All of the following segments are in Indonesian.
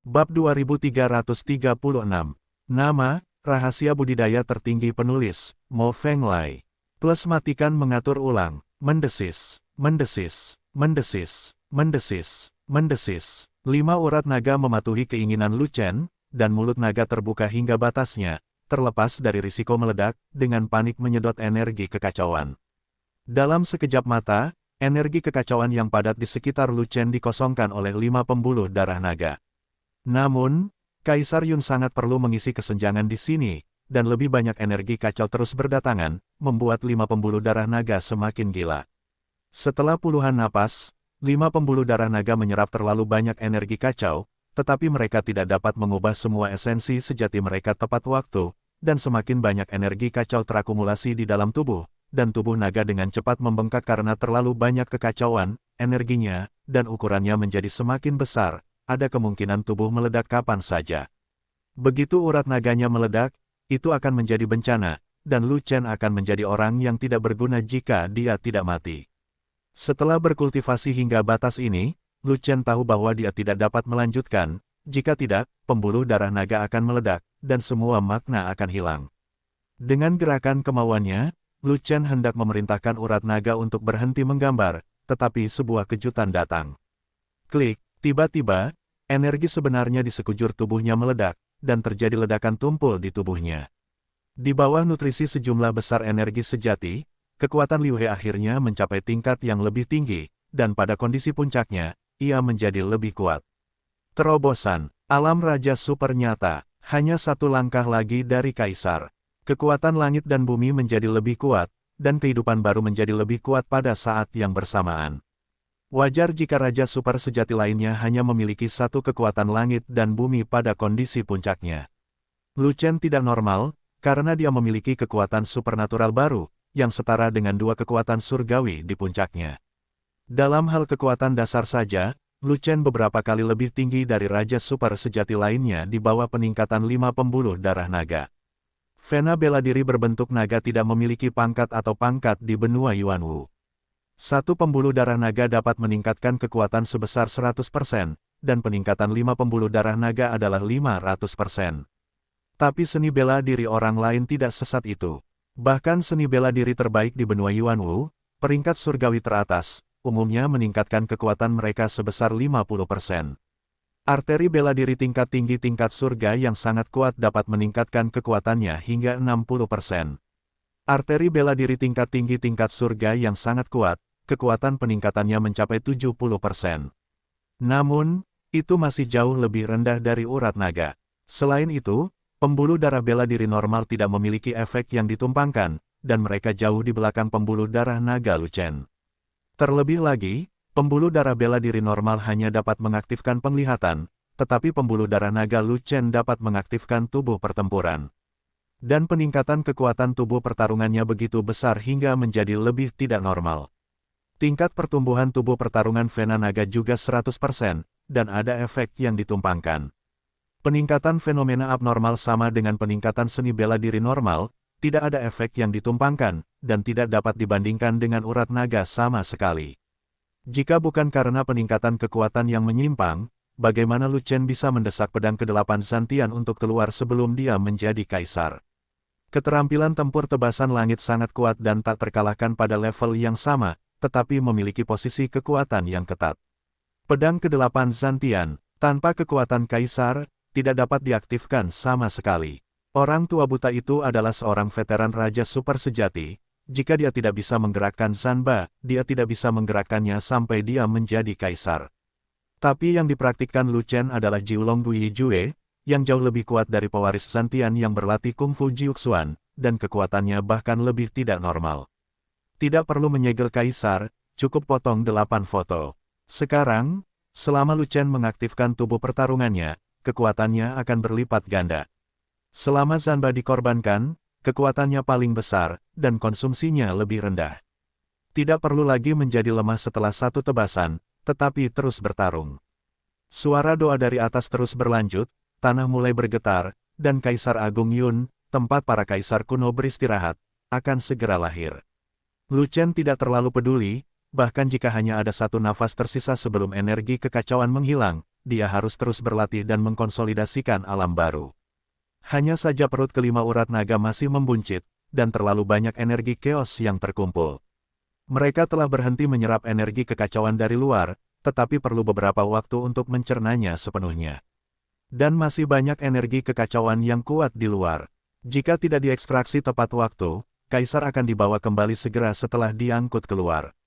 Bab 2336. Nama, rahasia budidaya tertinggi penulis, Mo Fenglai. Plus matikan mengatur ulang, mendesis, mendesis, mendesis, mendesis, mendesis. 5 urat naga mematuhi keinginan Lu Chen, dan mulut naga terbuka hingga batasnya, terlepas dari risiko meledak, dengan panik menyedot energi kekacauan. Dalam sekejap mata, energi kekacauan yang padat di sekitar Lu Chen dikosongkan oleh 5 pembuluh darah naga. Namun, Kaisar Yun sangat perlu mengisi kesenjangan di sini, dan lebih banyak energi kacau terus berdatangan, membuat 5 pembuluh darah naga semakin gila. Setelah puluhan napas, 5 pembuluh darah naga menyerap terlalu banyak energi kacau, tetapi mereka tidak dapat mengubah semua esensi sejati mereka tepat waktu, dan semakin banyak energi kacau terakumulasi di dalam tubuh, dan tubuh naga dengan cepat membengkak karena terlalu banyak kekacauan, energinya, dan ukurannya menjadi semakin besar. Ada kemungkinan tubuh meledak kapan saja. Begitu urat naganya meledak, itu akan menjadi bencana, dan Lu Chen akan menjadi orang yang tidak berguna jika dia tidak mati. Setelah berkultivasi hingga batas ini, Lu Chen tahu bahwa dia tidak dapat melanjutkan, jika tidak, pembuluh darah naga akan meledak, dan semua makna akan hilang. Dengan gerakan kemauannya, Lu Chen hendak memerintahkan urat naga untuk berhenti menggambar, tetapi sebuah kejutan datang. Klik. Tiba-tiba, energi sebenarnya di sekujur tubuhnya meledak, dan terjadi ledakan tumpul di tubuhnya. Di bawah nutrisi sejumlah besar energi sejati, kekuatan Liu He akhirnya mencapai tingkat yang lebih tinggi, dan pada kondisi puncaknya, ia menjadi lebih kuat. Terobosan, alam raja super nyata, hanya satu langkah lagi dari Kaisar. Kekuatan langit dan bumi menjadi lebih kuat, dan kehidupan baru menjadi lebih kuat pada saat yang bersamaan. Wajar jika Raja Super sejati lainnya hanya memiliki satu kekuatan langit dan bumi pada kondisi puncaknya. Lu Chen tidak normal, karena dia memiliki kekuatan supernatural baru, yang setara dengan 2 kekuatan surgawi di puncaknya. Dalam hal kekuatan dasar saja, Lu Chen beberapa kali lebih tinggi dari Raja Super sejati lainnya di bawah peningkatan 5 pembuluh darah naga. Vena bela diri berbentuk naga tidak memiliki pangkat atau pangkat di benua Yuanwu. Satu pembuluh darah naga dapat meningkatkan kekuatan sebesar 100%, dan peningkatan 5 pembuluh darah naga adalah 500%. Tapi seni bela diri orang lain tidak sesat itu. Bahkan seni bela diri terbaik di benua Yuanwu, peringkat surgawi teratas, umumnya meningkatkan kekuatan mereka sebesar 50%. Arteri bela diri tingkat tinggi tingkat surga yang sangat kuat dapat meningkatkan kekuatannya hingga 60%. Arteri bela diri tingkat tinggi tingkat surga yang sangat kuat, kekuatan peningkatannya mencapai 70%. Namun, itu masih jauh lebih rendah dari urat naga. Selain itu, pembuluh darah bela diri normal tidak memiliki efek yang ditumpangkan, dan mereka jauh di belakang pembuluh darah naga Lu Chen. Terlebih lagi, pembuluh darah bela diri normal hanya dapat mengaktifkan penglihatan, tetapi pembuluh darah naga Lu Chen dapat mengaktifkan tubuh pertempuran. Dan peningkatan kekuatan tubuh pertarungannya begitu besar hingga menjadi lebih tidak normal. Tingkat pertumbuhan tubuh pertarungan Vena Naga juga 100%, dan ada efek yang ditumpangkan. Peningkatan fenomena abnormal sama dengan peningkatan seni bela diri normal, tidak ada efek yang ditumpangkan, dan tidak dapat dibandingkan dengan urat naga sama sekali. Jika bukan karena peningkatan kekuatan yang menyimpang, bagaimana Lu Chen bisa mendesak pedang ke-8 Zantian untuk keluar sebelum dia menjadi kaisar? Keterampilan tempur tebasan langit sangat kuat dan tak terkalahkan pada level yang sama, tetapi memiliki posisi kekuatan yang ketat. Pedang ke-8 Zantian, tanpa kekuatan kaisar, tidak dapat diaktifkan sama sekali. Orang tua buta itu adalah seorang veteran Raja Super sejati. Jika dia tidak bisa menggerakkan Zanba, dia tidak bisa menggerakkannya sampai dia menjadi kaisar. Tapi yang dipraktikkan Lu Chen adalah Jiulong Guyi Jue, yang jauh lebih kuat dari pewaris Zantian yang berlatih Kungfu Jiuxuan, dan kekuatannya bahkan lebih tidak normal. Tidak perlu menyegel kaisar, cukup potong 8 foto. Sekarang, selama Lu Chen mengaktifkan tubuh pertarungannya, kekuatannya akan berlipat ganda. Selama Zanba dikorbankan, kekuatannya paling besar, dan konsumsinya lebih rendah. Tidak perlu lagi menjadi lemah setelah satu tebasan, tetapi terus bertarung. Suara doa dari atas terus berlanjut, tanah mulai bergetar, dan Kaisar Agung Yun, tempat para kaisar kuno beristirahat, akan segera lahir. Lu Chen tidak terlalu peduli, bahkan jika hanya ada satu nafas tersisa sebelum energi kekacauan menghilang, dia harus terus berlatih dan mengkonsolidasikan alam baru. Hanya saja perut kelima urat naga masih membuncit, dan terlalu banyak energi chaos yang terkumpul. Mereka telah berhenti menyerap energi kekacauan dari luar, tetapi perlu beberapa waktu untuk mencernanya sepenuhnya. Dan masih banyak energi kekacauan yang kuat di luar. Jika tidak diekstraksi tepat waktu, Kaisar akan dibawa kembali segera setelah diangkut keluar.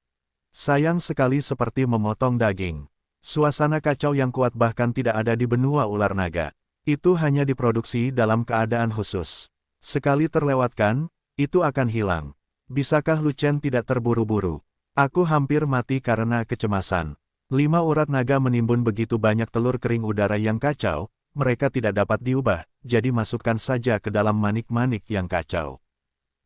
Sayang sekali seperti memotong daging. Suasana kacau yang kuat bahkan tidak ada di benua ular naga. Itu hanya diproduksi dalam keadaan khusus. Sekali terlewatkan, itu akan hilang. Bisakah Lu Chen tidak terburu-buru? Aku hampir mati karena kecemasan. 5 urat naga menimbun begitu banyak telur kering udara yang kacau, mereka tidak dapat diubah, jadi masukkan saja ke dalam manik-manik yang kacau.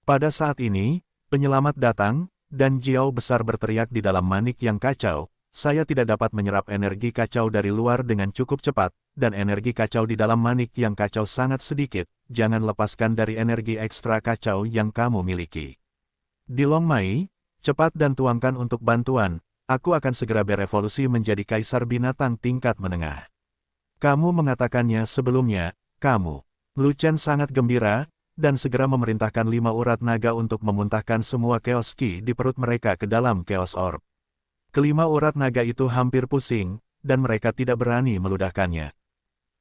Pada saat ini, penyelamat datang, dan Jiao besar berteriak di dalam manik yang kacau, saya tidak dapat menyerap energi kacau dari luar dengan cukup cepat, dan energi kacau di dalam manik yang kacau sangat sedikit, jangan lepaskan dari energi ekstra kacau yang kamu miliki. Di Long Mai, cepat dan tuangkan untuk bantuan. Aku akan segera berevolusi menjadi kaisar binatang tingkat menengah. Kamu mengatakannya sebelumnya, kamu. Lu Chen sangat gembira, dan segera memerintahkan 5 urat naga untuk memuntahkan semua Chaos Ki di perut mereka ke dalam Chaos Orb. Kelima urat naga itu hampir pusing, dan mereka tidak berani meludahkannya.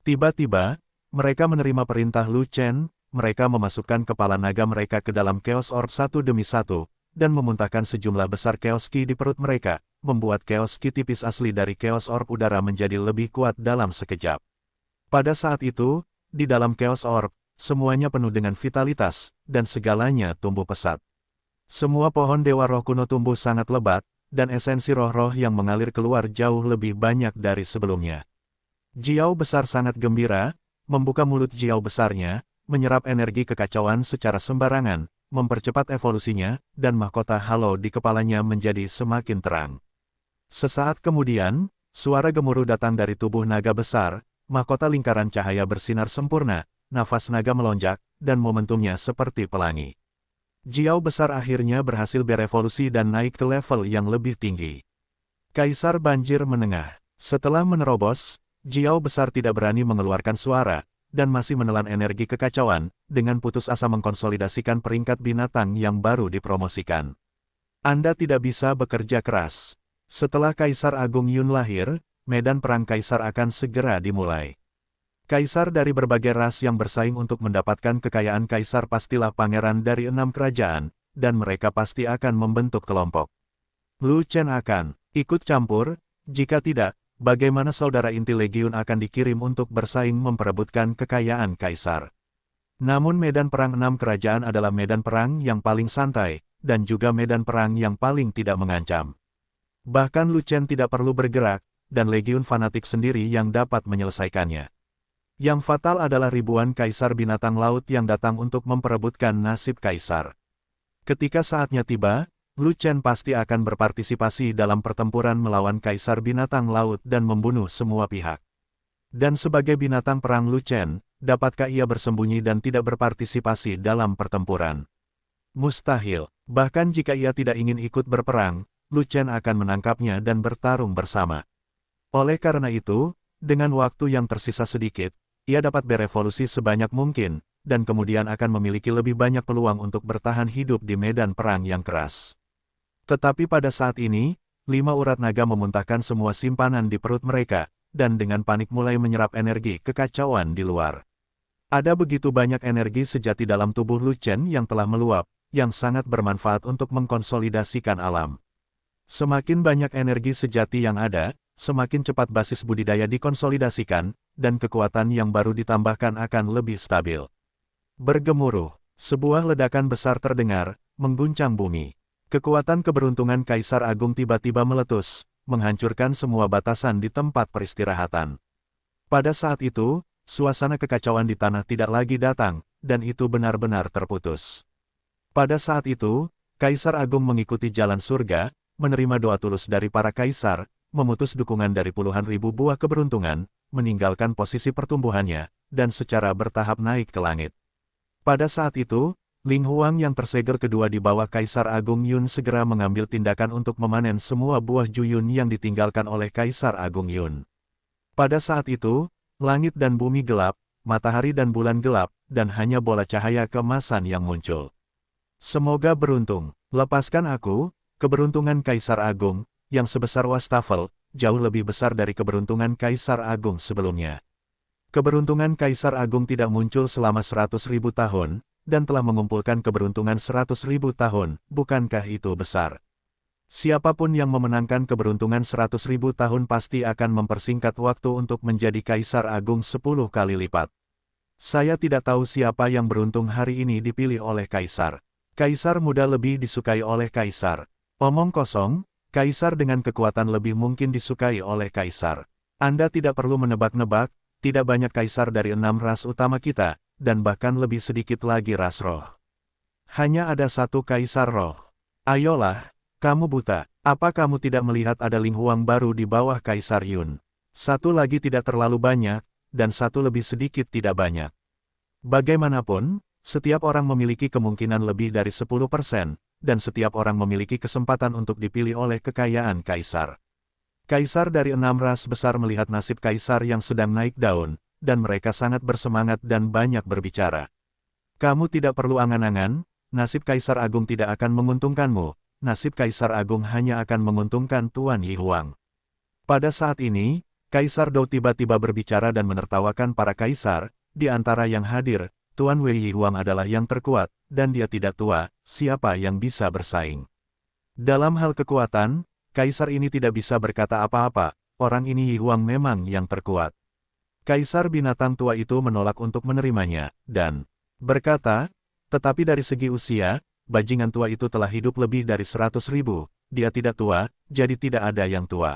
Tiba-tiba, mereka menerima perintah Lu Chen, mereka memasukkan kepala naga mereka ke dalam Chaos Orb satu demi satu, dan memuntahkan sejumlah besar Chaos Ki di perut mereka, membuat Chaos Ki tipis asli dari Chaos Orb udara menjadi lebih kuat dalam sekejap. Pada saat itu, di dalam Chaos Orb, semuanya penuh dengan vitalitas, dan segalanya tumbuh pesat. Semua pohon Dewa Roh kuno tumbuh sangat lebat, dan esensi roh-roh yang mengalir keluar jauh lebih banyak dari sebelumnya. Jiao besar sangat gembira, membuka mulut Jiao besarnya, menyerap energi kekacauan secara sembarangan, mempercepat evolusinya, dan mahkota halo di kepalanya menjadi semakin terang. Sesaat kemudian, suara gemuruh datang dari tubuh naga besar, mahkota lingkaran cahaya bersinar sempurna, nafas naga melonjak, dan momentumnya seperti pelangi. Jiao besar akhirnya berhasil berevolusi dan naik ke level yang lebih tinggi. Kaisar banjir menengah. Setelah menerobos, Jiao besar tidak berani mengeluarkan suara, dan masih menelan energi kekacauan, dengan putus asa mengkonsolidasikan peringkat binatang yang baru dipromosikan. Anda tidak bisa bekerja keras. Setelah Kaisar Agung Yun lahir, medan perang Kaisar akan segera dimulai. Kaisar dari berbagai ras yang bersaing untuk mendapatkan kekayaan Kaisar pastilah pangeran dari 6 kerajaan, dan mereka pasti akan membentuk kelompok. Lu Chen akan ikut campur, jika tidak, bagaimana saudara inti Legiun akan dikirim untuk bersaing memperebutkan kekayaan Kaisar. Namun medan perang 6 kerajaan adalah medan perang yang paling santai, dan juga medan perang yang paling tidak mengancam. Bahkan Lu Chen tidak perlu bergerak, dan Legiun fanatik sendiri yang dapat menyelesaikannya. Yang fatal adalah ribuan kaisar binatang laut yang datang untuk memperebutkan nasib Kaisar. Ketika saatnya tiba, Lu Chen pasti akan berpartisipasi dalam pertempuran melawan Kaisar binatang laut dan membunuh semua pihak. Dan sebagai binatang perang Lu Chen, dapatkah ia bersembunyi dan tidak berpartisipasi dalam pertempuran? Mustahil. Bahkan jika ia tidak ingin ikut berperang, Lu Chen akan menangkapnya dan bertarung bersama. Oleh karena itu, dengan waktu yang tersisa sedikit, ia dapat berevolusi sebanyak mungkin, dan kemudian akan memiliki lebih banyak peluang untuk bertahan hidup di medan perang yang keras. Tetapi pada saat ini, 5 urat naga memuntahkan semua simpanan di perut mereka, dan dengan panik mulai menyerap energi kekacauan di luar. Ada begitu banyak energi sejati dalam tubuh Lu Chen yang telah meluap, yang sangat bermanfaat untuk mengkonsolidasikan alam. Semakin banyak energi sejati yang ada, semakin cepat basis budidaya dikonsolidasikan, dan kekuatan yang baru ditambahkan akan lebih stabil. Bergemuruh, sebuah ledakan besar terdengar, mengguncang bumi. Kekuatan keberuntungan Kaisar Agung tiba-tiba meletus, menghancurkan semua batasan di tempat peristirahatan. Pada saat itu, suasana kekacauan di tanah tidak lagi datang, dan itu benar-benar terputus. Pada saat itu, Kaisar Agung mengikuti jalan surga, menerima doa tulus dari para kaisar, memutus dukungan dari puluhan ribu buah keberuntungan, meninggalkan posisi pertumbuhannya, dan secara bertahap naik ke langit. Pada saat itu, Ling Huang yang tersegel kedua di bawah Kaisar Agung Yun segera mengambil tindakan untuk memanen semua buah Juyun yang ditinggalkan oleh Kaisar Agung Yun. Pada saat itu, langit dan bumi gelap, matahari dan bulan gelap, dan hanya bola cahaya keemasan yang muncul. Semoga beruntung. Lepaskan aku, keberuntungan Kaisar Agung, yang sebesar wastafel, jauh lebih besar dari keberuntungan Kaisar Agung sebelumnya. Keberuntungan Kaisar Agung tidak muncul selama 100.000 tahun, dan telah mengumpulkan keberuntungan 100.000 tahun, bukankah itu besar? Siapapun yang memenangkan keberuntungan 100.000 tahun pasti akan mempersingkat waktu untuk menjadi Kaisar Agung 10 kali lipat. Saya tidak tahu siapa yang beruntung hari ini dipilih oleh Kaisar. Kaisar muda lebih disukai oleh Kaisar. Omong kosong, Kaisar dengan kekuatan lebih mungkin disukai oleh Kaisar. Anda tidak perlu menebak-nebak, tidak banyak Kaisar dari 6 ras utama kita, dan bahkan lebih sedikit lagi ras roh. Hanya ada satu Kaisar roh. Ayolah. Kamu buta, apa kamu tidak melihat ada Ling Huang baru di bawah Kaisar Yun? Satu lagi tidak terlalu banyak, dan satu lebih sedikit tidak banyak. Bagaimanapun, setiap orang memiliki kemungkinan lebih dari 10%, dan setiap orang memiliki kesempatan untuk dipilih oleh kekayaan Kaisar. Kaisar dari 6 ras besar melihat nasib Kaisar yang sedang naik daun, dan mereka sangat bersemangat dan banyak berbicara. Kamu tidak perlu angan-angan, nasib Kaisar Agung tidak akan menguntungkanmu. Nasib Kaisar Agung hanya akan menguntungkan Tuan Yi Huang. Pada saat ini, Kaisar Dou tiba-tiba berbicara dan menertawakan para kaisar, di antara yang hadir, Tuan Wei Yi Huang adalah yang terkuat, dan dia tidak tua, siapa yang bisa bersaing. Dalam hal kekuatan, Kaisar ini tidak bisa berkata apa-apa, orang ini Yi Huang memang yang terkuat. Kaisar binatang tua itu menolak untuk menerimanya, dan berkata, tetapi dari segi usia, bajingan tua itu telah hidup lebih dari 100.000, dia tidak tua, jadi tidak ada yang tua.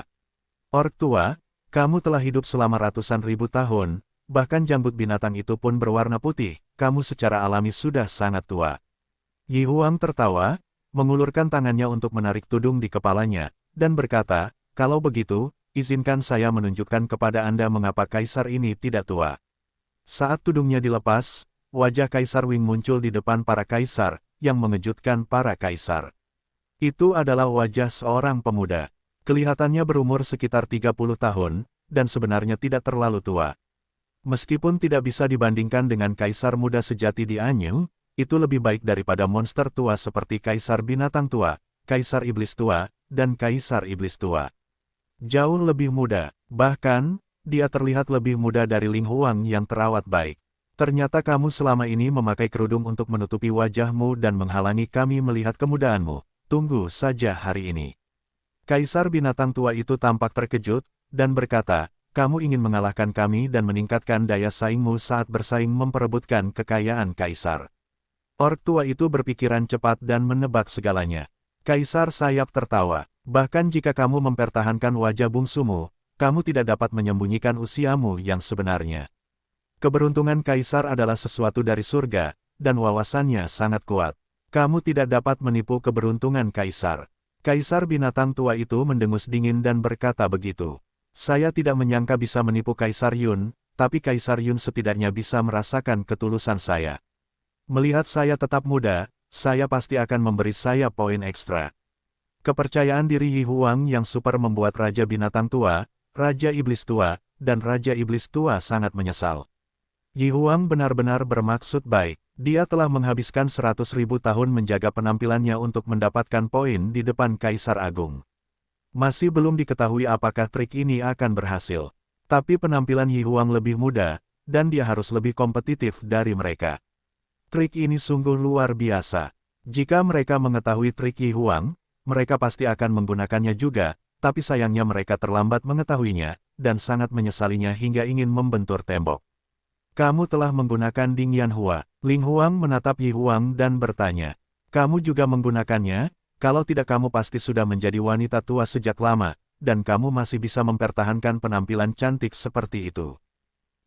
Ork tua, kamu telah hidup selama ratusan ribu tahun, bahkan janggut binatang itu pun berwarna putih, kamu secara alami sudah sangat tua. Yi Huang tertawa, mengulurkan tangannya untuk menarik tudung di kepalanya, dan berkata, kalau begitu, izinkan saya menunjukkan kepada Anda mengapa Kaisar ini tidak tua. Saat tudungnya dilepas, wajah Kaisar Wing muncul di depan para kaisar, yang mengejutkan para kaisar. Itu adalah wajah seorang pemuda. Kelihatannya berumur sekitar 30 tahun, dan sebenarnya tidak terlalu tua. Meskipun tidak bisa dibandingkan dengan kaisar muda sejati di Anyu, itu lebih baik daripada monster tua seperti Kaisar Binatang Tua, Kaisar Iblis Tua, dan Kaisar Iblis Tua. Jauh lebih muda, bahkan, dia terlihat lebih muda dari Ling Huang yang terawat baik. Ternyata kamu selama ini memakai kerudung untuk menutupi wajahmu dan menghalangi kami melihat kemudaanmu. Tunggu saja hari ini. Kaisar Binatang Tua itu tampak terkejut, dan berkata, kamu ingin mengalahkan kami dan meningkatkan daya saingmu saat bersaing memperebutkan kekayaan Kaisar. Ork tua itu berpikiran cepat dan menebak segalanya. Kaisar Sayap tertawa, bahkan jika kamu mempertahankan wajah bungsumu, kamu tidak dapat menyembunyikan usiamu yang sebenarnya. Keberuntungan Kaisar adalah sesuatu dari surga, dan wawasannya sangat kuat. Kamu tidak dapat menipu keberuntungan Kaisar. Kaisar Binatang Tua itu mendengus dingin dan berkata begitu. Saya tidak menyangka bisa menipu Kaisar Yun, tapi Kaisar Yun setidaknya bisa merasakan ketulusan saya. Melihat saya tetap muda, saya pasti akan memberi saya poin ekstra. Kepercayaan diri Yi Huang yang super membuat Raja Binatang Tua, Raja Iblis Tua, dan Raja Iblis Tua sangat menyesal. Yi Huang benar-benar bermaksud baik. Dia telah menghabiskan 100.000 tahun menjaga penampilannya untuk mendapatkan poin di depan Kaisar Agung. Masih belum diketahui apakah trik ini akan berhasil. Tapi penampilan Yi Huang lebih muda, dan dia harus lebih kompetitif dari mereka. Trik ini sungguh luar biasa. Jika mereka mengetahui trik Yi Huang, mereka pasti akan menggunakannya juga, tapi sayangnya mereka terlambat mengetahuinya, dan sangat menyesalinya hingga ingin membentur tembok. Kamu telah menggunakan Ding Yanhua. Ling Huang menatap Yi Huang dan bertanya. Kamu juga menggunakannya? Kalau tidak kamu pasti sudah menjadi wanita tua sejak lama, dan kamu masih bisa mempertahankan penampilan cantik seperti itu.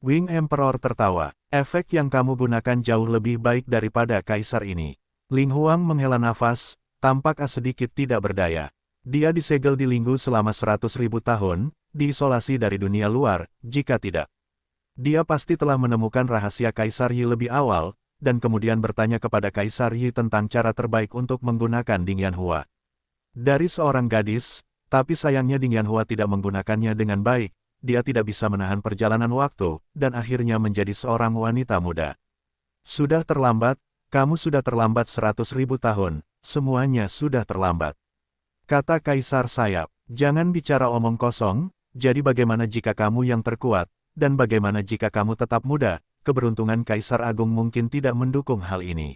Wing Emperor tertawa. Efek yang kamu gunakan jauh lebih baik daripada Kaisar ini. Ling Huang menghela nafas, tampak sedikit tidak berdaya. Dia disegel di Linggu selama 100.000 tahun, diisolasi dari dunia luar, jika tidak. Dia pasti telah menemukan rahasia Kaisar Yi lebih awal, dan kemudian bertanya kepada Kaisar Yi tentang cara terbaik untuk menggunakan Ding Yanhua. Dari seorang gadis, tapi sayangnya Ding Yanhua tidak menggunakannya dengan baik, dia tidak bisa menahan perjalanan waktu, dan akhirnya menjadi seorang wanita muda. Sudah terlambat, kamu sudah terlambat 100.000 tahun, semuanya sudah terlambat. Kata Kaisar Sayap, jangan bicara omong kosong, jadi bagaimana jika kamu yang terkuat, dan bagaimana jika kamu tetap muda? Keberuntungan Kaisar Agung mungkin tidak mendukung hal ini.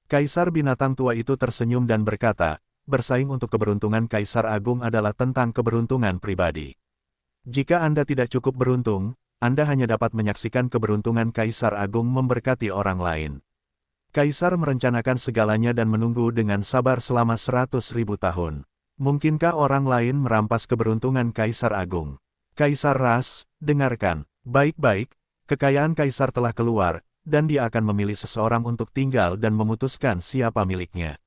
Kaisar binatang tua itu tersenyum dan berkata, bersaing untuk keberuntungan Kaisar Agung adalah tentang keberuntungan pribadi. Jika Anda tidak cukup beruntung, Anda hanya dapat menyaksikan keberuntungan Kaisar Agung memberkati orang lain. Kaisar merencanakan segalanya dan menunggu dengan sabar selama 100.000 tahun. Mungkinkah orang lain merampas keberuntungan Kaisar Agung? Kaisar Ras, dengarkan, baik-baik, kekayaan Kaisar telah keluar, dan dia akan memilih seseorang untuk tinggal dan memutuskan siapa miliknya.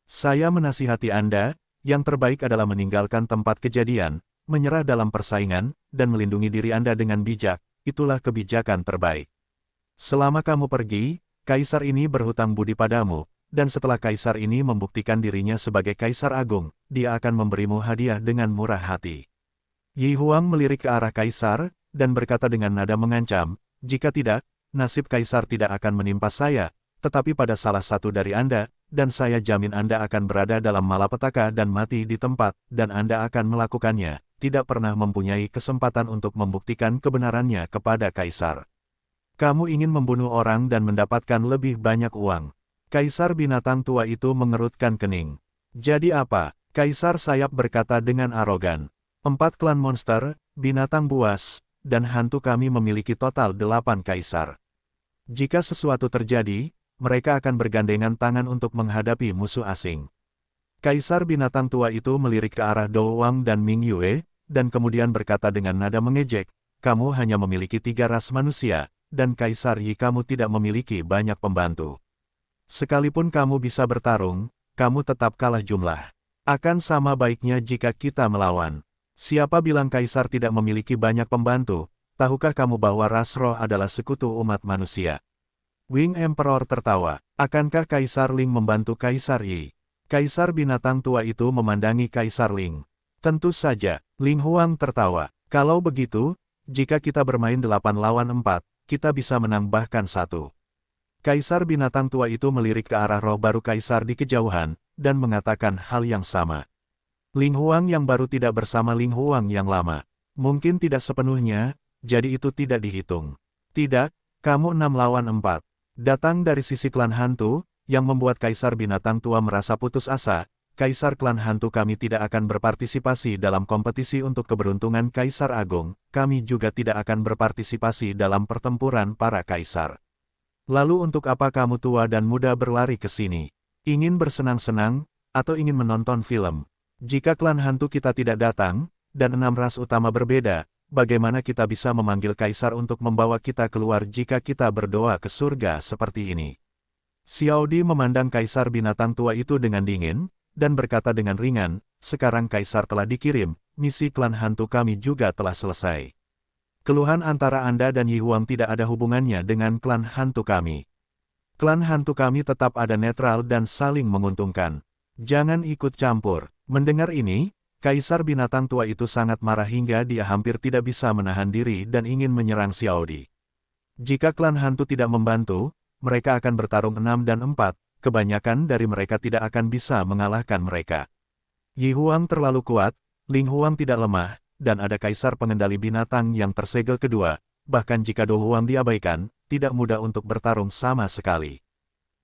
Saya menasihati Anda, yang terbaik adalah meninggalkan tempat kejadian, menyerah dalam persaingan, dan melindungi diri Anda dengan bijak, itulah kebijakan terbaik. Selama kamu pergi, Kaisar ini berhutang budi padamu, dan setelah Kaisar ini membuktikan dirinya sebagai Kaisar Agung, dia akan memberimu hadiah dengan murah hati. Yi Huang melirik ke arah Kaisar, dan berkata dengan nada mengancam, jika tidak, nasib Kaisar tidak akan menimpa saya, tetapi pada salah satu dari Anda, dan saya jamin Anda akan berada dalam malapetaka dan mati di tempat, dan Anda akan melakukannya, tidak pernah mempunyai kesempatan untuk membuktikan kebenarannya kepada Kaisar. Kamu ingin membunuh orang dan mendapatkan lebih banyak uang. Kaisar binatang tua itu mengerutkan kening. Jadi apa? Kaisar Sayap berkata dengan arogan. 4 klan monster, binatang buas, dan hantu kami memiliki total 8 kaisar. Jika sesuatu terjadi, mereka akan bergandengan tangan untuk menghadapi musuh asing. Kaisar binatang tua itu melirik ke arah Dou Wang dan Ming Yue, dan kemudian berkata dengan nada mengejek, kamu hanya memiliki 3 ras manusia, dan Kaisar Yi kamu tidak memiliki banyak pembantu. Sekalipun kamu bisa bertarung, kamu tetap kalah jumlah. Akan sama baiknya jika kita melawan. Siapa bilang Kaisar tidak memiliki banyak pembantu? Tahukah kamu bahwa ras roh adalah sekutu umat manusia? Wing Emperor tertawa. Akankah Kaisar Ling membantu Kaisar Yi? Kaisar binatang tua itu memandangi Kaisar Ling. Tentu saja, Ling Huang tertawa. Kalau begitu, jika kita bermain 8 lawan 4, kita bisa menang bahkan 1. Kaisar binatang tua itu melirik ke arah roh baru Kaisar di kejauhan, dan mengatakan hal yang sama. Ling Huang yang baru tidak bersama Ling Huang yang lama. Mungkin tidak sepenuhnya, jadi itu tidak dihitung. Tidak, kamu 6 lawan 4. Datang dari sisi klan hantu, yang membuat Kaisar binatang tua merasa putus asa. Kaisar klan hantu kami tidak akan berpartisipasi dalam kompetisi untuk keberuntungan Kaisar Agung, kami juga tidak akan berpartisipasi dalam pertempuran para kaisar. Lalu untuk apa kamu tua dan muda berlari ke sini? Ingin bersenang-senang, atau ingin menonton film? Jika klan hantu kita tidak datang, dan 6 ras utama berbeda, bagaimana kita bisa memanggil Kaisar untuk membawa kita keluar jika kita berdoa ke surga seperti ini? Xiao Di memandang Kaisar binatang tua itu dengan dingin, dan berkata dengan ringan, sekarang Kaisar telah dikirim, misi klan hantu kami juga telah selesai. Keluhan antara Anda dan Yi Huang tidak ada hubungannya dengan klan hantu kami. Klan hantu kami tetap ada netral dan saling menguntungkan. Jangan ikut campur. Mendengar ini, Kaisar binatang tua itu sangat marah hingga dia hampir tidak bisa menahan diri dan ingin menyerang Xiao Di. Jika klan hantu tidak membantu, mereka akan bertarung 6 dan 4, kebanyakan dari mereka tidak akan bisa mengalahkan mereka. Yi Huang terlalu kuat, Ling Huang tidak lemah, dan ada Kaisar pengendali binatang yang tersegel kedua, bahkan jika Dou Huang diabaikan, tidak mudah untuk bertarung sama sekali.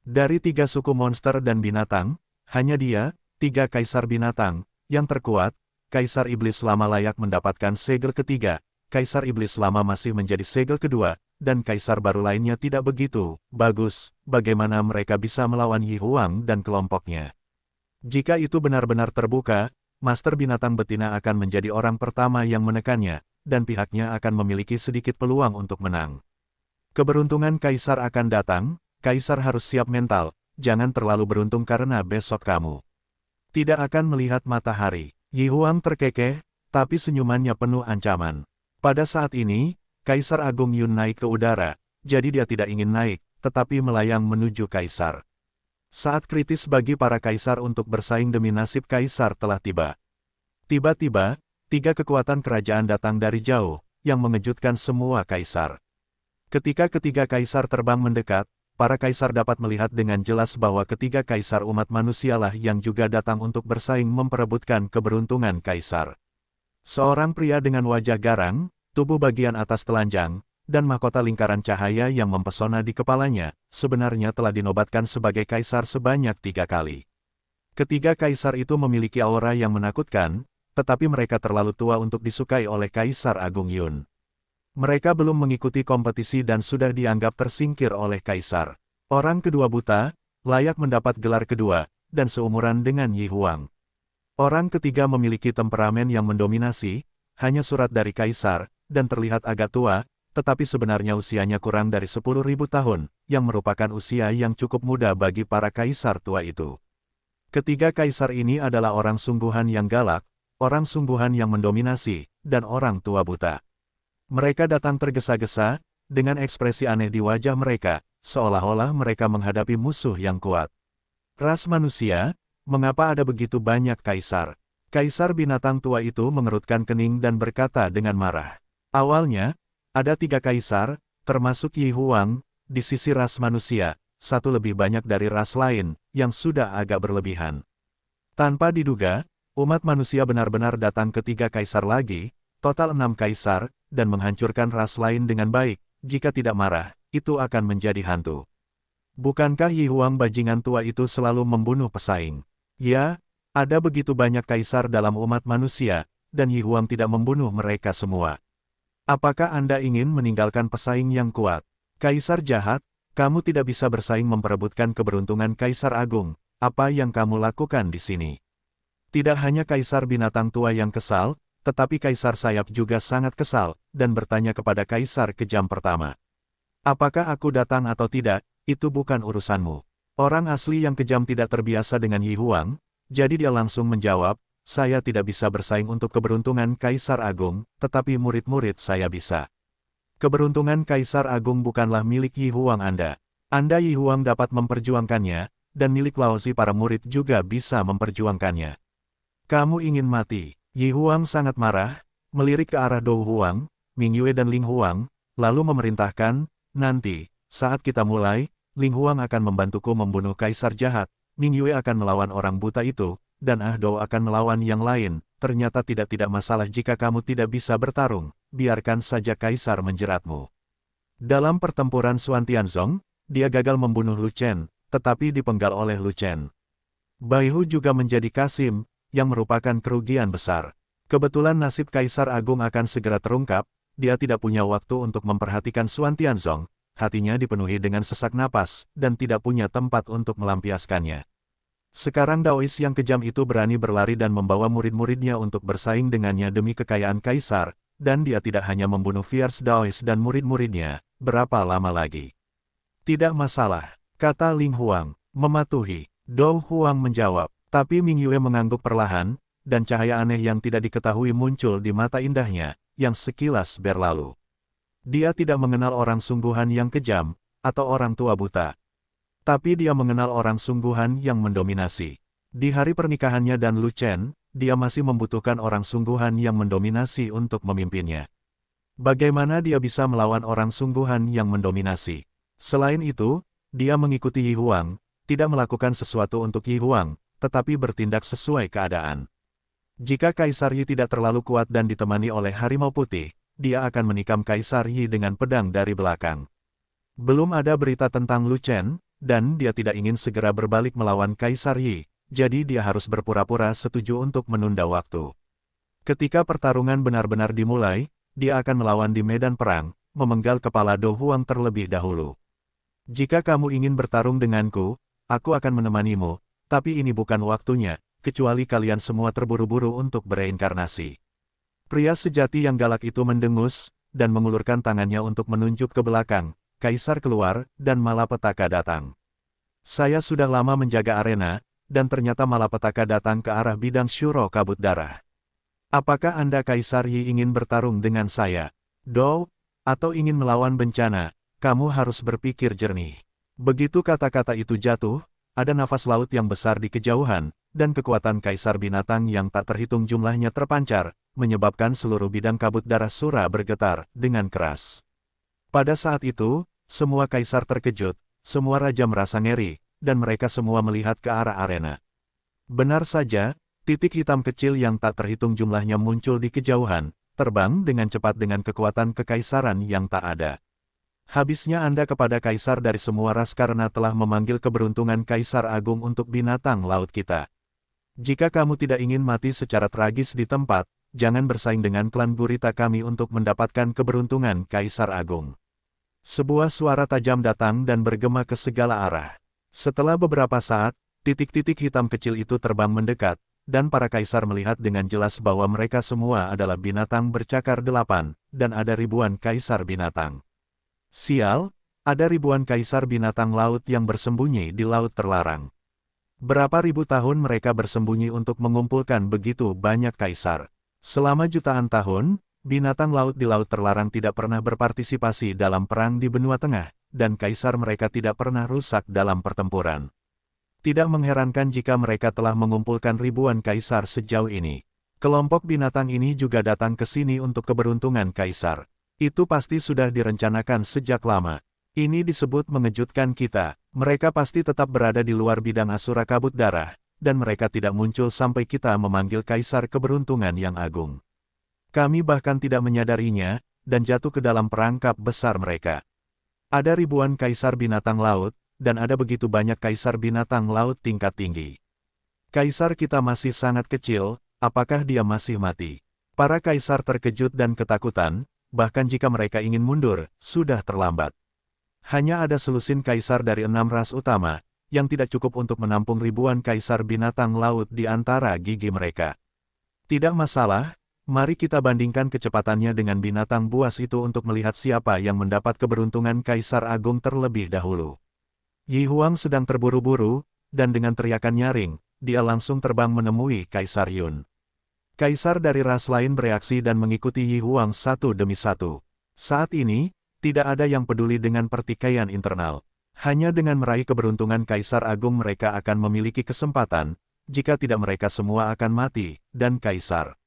Dari 3 suku monster dan binatang, hanya dia, 3 Kaisar binatang, yang terkuat. Kaisar Iblis Lama layak mendapatkan segel ketiga, Kaisar Iblis Lama masih menjadi segel kedua, dan Kaisar baru lainnya tidak begitu bagus. Bagaimana mereka bisa melawan Yi Huang dan kelompoknya? Jika itu benar-benar terbuka, Master Binatang Betina akan menjadi orang pertama yang menekannya, dan pihaknya akan memiliki sedikit peluang untuk menang. Keberuntungan Kaisar akan datang, Kaisar harus siap mental, jangan terlalu beruntung karena besok kamu tidak akan melihat matahari. Yi Huang terkekeh, tapi senyumannya penuh ancaman. Pada saat ini, Kaisar Agung Yun naik ke udara, jadi dia tidak ingin naik, tetapi melayang menuju Kaisar. Saat kritis bagi para kaisar untuk bersaing demi nasib Kaisar telah tiba. Tiba-tiba, 3 kekuatan kerajaan datang dari jauh, yang mengejutkan semua kaisar. Ketika ketiga kaisar terbang mendekat, para kaisar dapat melihat dengan jelas bahwa ketiga kaisar umat manusialah yang juga datang untuk bersaing memperebutkan keberuntungan kaisar. Seorang pria dengan wajah garang, tubuh bagian atas telanjang, dan mahkota lingkaran cahaya yang mempesona di kepalanya, sebenarnya telah dinobatkan sebagai kaisar sebanyak 3 kali. Ketiga kaisar itu memiliki aura yang menakutkan, tetapi mereka terlalu tua untuk disukai oleh Kaisar Agung Yun. Mereka belum mengikuti kompetisi dan sudah dianggap tersingkir oleh kaisar. Orang kedua buta, layak mendapat gelar kedua, dan seumuran dengan Yi Huang. Orang ketiga memiliki temperamen yang mendominasi, hanya surat dari kaisar, dan terlihat agak tua, tetapi sebenarnya usianya kurang dari 10.000 tahun, yang merupakan usia yang cukup muda bagi para kaisar tua itu. Ketiga kaisar ini adalah orang sungguhan yang galak, orang sungguhan yang mendominasi, dan orang tua buta. Mereka datang tergesa-gesa, dengan ekspresi aneh di wajah mereka, seolah-olah mereka menghadapi musuh yang kuat. Ras manusia, mengapa ada begitu banyak kaisar? Kaisar binatang tua itu mengerutkan kening dan berkata dengan marah. Awalnya, ada 3 kaisar, termasuk Yi Huang, di sisi ras manusia, satu lebih banyak dari ras lain, yang sudah agak berlebihan. Tanpa diduga, umat manusia benar-benar datang ke 3 kaisar lagi, total 6 kaisar, dan menghancurkan ras lain dengan baik. Jika tidak marah, itu akan menjadi hantu. Bukankah Yi Huang bajingan tua itu selalu membunuh pesaing? Ya, ada begitu banyak kaisar dalam umat manusia, dan Yi Huang tidak membunuh mereka semua. Apakah Anda ingin meninggalkan pesaing yang kuat? Kaisar jahat, kamu tidak bisa bersaing memperebutkan keberuntungan Kaisar Agung. Apa yang kamu lakukan di sini? Tidak hanya kaisar binatang tua yang kesal, tetapi Kaisar Sayap juga sangat kesal, dan bertanya kepada Kaisar Kejam pertama. Apakah aku datang atau tidak, itu bukan urusanmu. Orang asli yang kejam tidak terbiasa dengan Yi Huang, jadi dia langsung menjawab, saya tidak bisa bersaing untuk keberuntungan Kaisar Agung, tetapi murid-murid saya bisa. Keberuntungan Kaisar Agung bukanlah milik Yi Huang Anda. Anda Yi Huang dapat memperjuangkannya, dan milik Laozi para murid juga bisa memperjuangkannya. Kamu ingin mati. Yi Huang sangat marah, melirik ke arah Dou Huang, Ming Yue dan Ling Huang, lalu memerintahkan, nanti, saat kita mulai, Ling Huang akan membantuku membunuh kaisar jahat, Ming Yue akan melawan orang buta itu, dan Dou akan melawan yang lain. Ternyata tidak masalah jika kamu tidak bisa bertarung, biarkan saja kaisar menjeratmu. Dalam pertempuran Xuan Tianzong, dia gagal membunuh Lu Chen, tetapi dipenggal oleh Lu Chen. Bai Hu juga menjadi Kasim, yang merupakan kerugian besar. Kebetulan nasib Kaisar Agung akan segera terungkap, dia tidak punya waktu untuk memperhatikan Xuan Tianzong, hatinya dipenuhi dengan sesak napas, dan tidak punya tempat untuk melampiaskannya. Sekarang Daois yang kejam itu berani berlari dan membawa murid-muridnya untuk bersaing dengannya demi kekayaan Kaisar, dan dia tidak hanya membunuh Fierce Daois dan murid-muridnya, berapa lama lagi? Tidak masalah, kata Ling Huang, mematuhi. Dou Huang menjawab. Tapi Ming Yue mengangguk perlahan, dan cahaya aneh yang tidak diketahui muncul di mata indahnya, yang sekilas berlalu. Dia tidak mengenal orang sungguhan yang kejam, atau orang tua buta. Tapi dia mengenal orang sungguhan yang mendominasi. Di hari pernikahannya dan Lu Chen, dia masih membutuhkan orang sungguhan yang mendominasi untuk memimpinnya. Bagaimana dia bisa melawan orang sungguhan yang mendominasi? Selain itu, dia mengikuti Yi Huang, tidak melakukan sesuatu untuk Yi Huang, tetapi bertindak sesuai keadaan. Jika Kaisar Yi tidak terlalu kuat dan ditemani oleh harimau putih, dia akan menikam Kaisar Yi dengan pedang dari belakang. Belum ada berita tentang Lu Chen, dan dia tidak ingin segera berbalik melawan Kaisar Yi, jadi dia harus berpura-pura setuju untuk menunda waktu. Ketika pertarungan benar-benar dimulai, dia akan melawan di medan perang, memenggal kepala Dou Huang terlebih dahulu. Jika kamu ingin bertarung denganku, aku akan menemanimu. Tapi ini bukan waktunya, kecuali kalian semua terburu-buru untuk bereinkarnasi. Pria sejati yang galak itu mendengus, dan mengulurkan tangannya untuk menunjuk ke belakang. Kaisar keluar, dan malapetaka datang. Saya sudah lama menjaga arena, dan ternyata malapetaka datang ke arah bidang Shuro kabut darah. Apakah Anda Kaisar Yi ingin bertarung dengan saya? Dou, atau ingin melawan bencana? Kamu harus berpikir jernih. Begitu kata-kata itu jatuh, ada nafas laut yang besar di kejauhan, dan kekuatan kaisar binatang yang tak terhitung jumlahnya terpancar, menyebabkan seluruh bidang kabut darah Sura bergetar dengan keras. Pada saat itu, semua kaisar terkejut, semua raja merasa ngeri, dan mereka semua melihat ke arah arena. Benar saja, titik hitam kecil yang tak terhitung jumlahnya muncul di kejauhan, terbang dengan cepat dengan kekuatan kekaisaran yang tak ada. Habisnya Anda kepada kaisar dari semua ras karena telah memanggil keberuntungan Kaisar Agung untuk binatang laut kita. Jika kamu tidak ingin mati secara tragis di tempat, jangan bersaing dengan klan gurita kami untuk mendapatkan keberuntungan Kaisar Agung. Sebuah suara tajam datang dan bergema ke segala arah. Setelah beberapa saat, titik-titik hitam kecil itu terbang mendekat, dan para kaisar melihat dengan jelas bahwa mereka semua adalah binatang bercakar 8, dan ada ribuan kaisar binatang. Sial, ada ribuan kaisar binatang laut yang bersembunyi di laut terlarang. Berapa ribu tahun mereka bersembunyi untuk mengumpulkan begitu banyak kaisar. Selama jutaan tahun, binatang laut di laut terlarang tidak pernah berpartisipasi dalam perang di benua tengah, dan kaisar mereka tidak pernah rusak dalam pertempuran. Tidak mengherankan jika mereka telah mengumpulkan ribuan kaisar sejauh ini. Kelompok binatang ini juga datang ke sini untuk keberuntungan kaisar. Itu pasti sudah direncanakan sejak lama. Ini disebut mengejutkan kita. Mereka pasti tetap berada di luar bidang Asura kabut darah, dan mereka tidak muncul sampai kita memanggil kaisar keberuntungan yang agung. Kami bahkan tidak menyadarinya, dan jatuh ke dalam perangkap besar mereka. Ada ribuan kaisar binatang laut, dan ada begitu banyak kaisar binatang laut tingkat tinggi. Kaisar kita masih sangat kecil, apakah dia masih mati? Para kaisar terkejut dan ketakutan, bahkan jika mereka ingin mundur, sudah terlambat. Hanya ada selusin kaisar dari 6 ras utama, yang tidak cukup untuk menampung ribuan kaisar binatang laut di antara gigi mereka. Tidak masalah, mari kita bandingkan kecepatannya dengan binatang buas itu untuk melihat siapa yang mendapat keberuntungan Kaisar Agung terlebih dahulu. Yi Huang sedang terburu-buru, dan dengan teriakan nyaring, dia langsung terbang menemui Kaisar Yun. Kaisar dari ras lain bereaksi dan mengikuti Yi Huang satu demi satu. Saat ini, tidak ada yang peduli dengan pertikaian internal. Hanya dengan meraih keberuntungan Kaisar Agung mereka akan memiliki kesempatan, jika tidak mereka semua akan mati, dan Kaisar.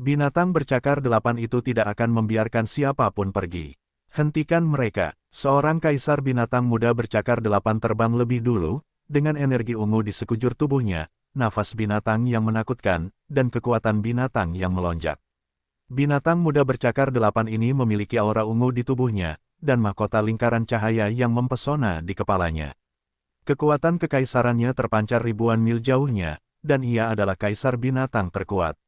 Binatang bercakar 8 itu tidak akan membiarkan siapapun pergi. Hentikan mereka. Seorang Kaisar binatang muda bercakar 8 terbang lebih dulu, dengan energi ungu di sekujur tubuhnya, nafas binatang yang menakutkan, dan kekuatan binatang yang melonjak. Binatang muda bercakar 8 ini memiliki aura ungu di tubuhnya, dan mahkota lingkaran cahaya yang mempesona di kepalanya. Kekuatan kekaisarannya terpancar ribuan mil jauhnya, dan ia adalah kaisar binatang terkuat.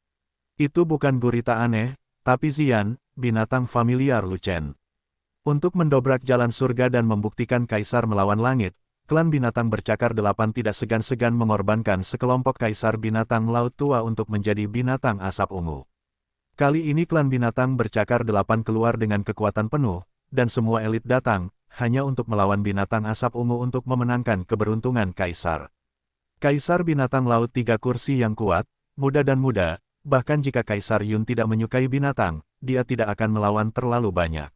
Itu bukan gurita aneh, tapi Xian, binatang familiar Lucen. Untuk mendobrak jalan surga dan membuktikan kaisar melawan langit, klan binatang bercakar 8 tidak segan-segan mengorbankan sekelompok kaisar binatang laut tua untuk menjadi binatang asap ungu. Kali ini klan binatang bercakar 8 keluar dengan kekuatan penuh, dan semua elit datang, hanya untuk melawan binatang asap ungu untuk memenangkan keberuntungan kaisar. Kaisar binatang laut 3 kursi yang kuat, muda dan muda, bahkan jika Kaisar Yun tidak menyukai binatang, dia tidak akan melawan terlalu banyak.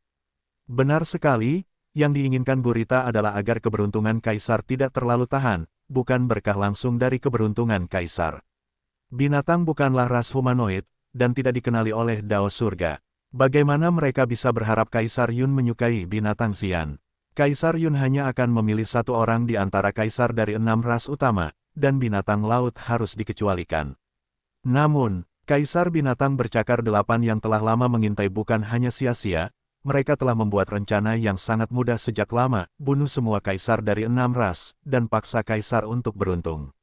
Benar sekali, yang diinginkan gurita adalah agar keberuntungan kaisar tidak terlalu tahan, bukan berkah langsung dari keberuntungan kaisar. Binatang bukanlah ras humanoid, dan tidak dikenali oleh Dao Surga. Bagaimana mereka bisa berharap Kaisar Yun menyukai binatang Xian? Kaisar Yun hanya akan memilih satu orang di antara kaisar dari 6 ras utama, dan binatang laut harus dikecualikan. Namun, Kaisar binatang bercakar 8 yang telah lama mengintai bukan hanya sia-sia, mereka telah membuat rencana yang sangat mudah sejak lama, bunuh semua kaisar dari 6 ras, dan paksa kaisar untuk beruntung.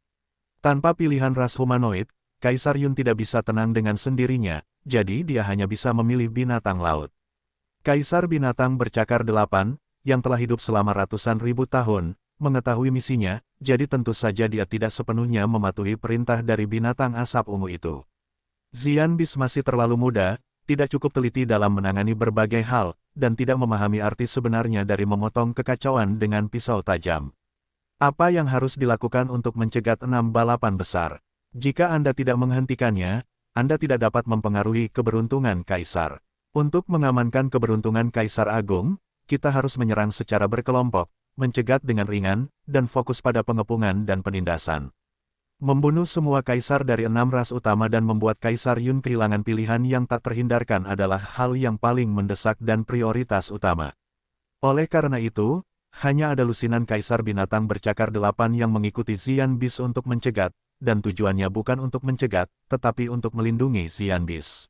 Tanpa pilihan ras humanoid, Kaisar Yun tidak bisa tenang dengan sendirinya, jadi dia hanya bisa memilih binatang laut. Kaisar binatang bercakar 8, yang telah hidup selama ratusan ribu tahun, mengetahui misinya, jadi tentu saja dia tidak sepenuhnya mematuhi perintah dari binatang asap ungu itu. Xian Bis masih terlalu muda, tidak cukup teliti dalam menangani berbagai hal, dan tidak memahami arti sebenarnya dari memotong kekacauan dengan pisau tajam. Apa yang harus dilakukan untuk mencegat 6 balapan besar? Jika Anda tidak menghentikannya, Anda tidak dapat mempengaruhi keberuntungan kaisar. Untuk mengamankan keberuntungan Kaisar Agung, kita harus menyerang secara berkelompok, mencegat dengan ringan, dan fokus pada pengepungan dan penindasan. Membunuh semua kaisar dari 6 ras utama dan membuat Kaisar Yun kehilangan pilihan yang tak terhindarkan adalah hal yang paling mendesak dan prioritas utama. Oleh karena itu, hanya ada lusinan Kaisar Binatang Bercakar 8 yang mengikuti Xian Beast untuk mencegat, dan tujuannya bukan untuk mencegat, tetapi untuk melindungi Xian Beast.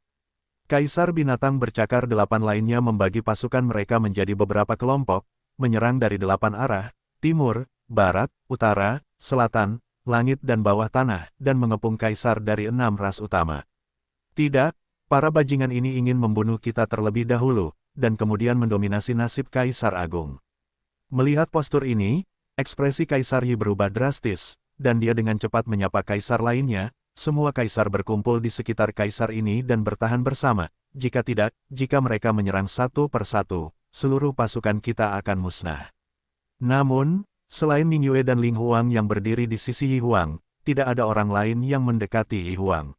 Kaisar Binatang Bercakar 8 lainnya membagi pasukan mereka menjadi beberapa kelompok, menyerang dari 8 arah, timur, barat, utara, selatan, langit dan bawah tanah, dan mengepung kaisar dari 6 ras utama. Tidak, para bajingan ini ingin membunuh kita terlebih dahulu, dan kemudian mendominasi nasib Kaisar Agung. Melihat postur ini, ekspresi Kaisar Yi berubah drastis, dan dia dengan cepat menyapa kaisar lainnya. Semua kaisar berkumpul di sekitar kaisar ini dan bertahan bersama. Jika tidak, jika mereka menyerang satu persatu, seluruh pasukan kita akan musnah. Namun, selain Ning Yue dan Ling Huang yang berdiri di sisi Yi Huang, tidak ada orang lain yang mendekati Yi Huang.